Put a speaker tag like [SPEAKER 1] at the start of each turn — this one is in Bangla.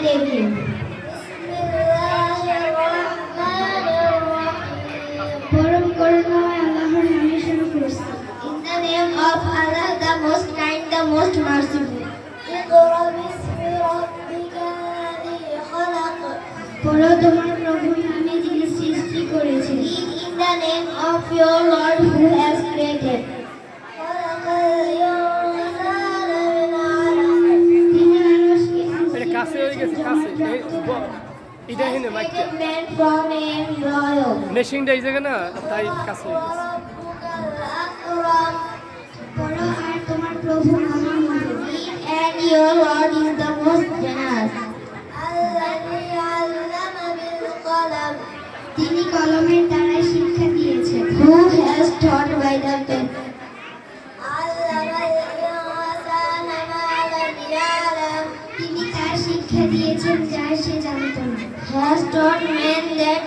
[SPEAKER 1] Devin. পরম করুণাময় আল্লাহর নামে শুরু করছি। In the name of Allah, the most kind, the most merciful. اقرأ باسم ربك الذي خلق. পড়ো তোমার প্রভুর নামে যিনি সৃষ্টি করেছেন। Read in the name of your Lord who has created. তিনি মানুষকে সৃষ্টি
[SPEAKER 2] কাছে হয়ে গেছে কাছে এটা হিনে মাইকটা মেশিনটা এই জায়গা না তাই কাছে হয়ে গেছে
[SPEAKER 1] পড়ো আর তোমার প্রভু মহামহিম। And your Lord is the most generous. তিনি কলমের দ্বারা শিক্ষা দিয়েছেন। Who has taught by the pen. তিনি তার শিক্ষা দিয়েছেন যা সে জানত না। Has taught men that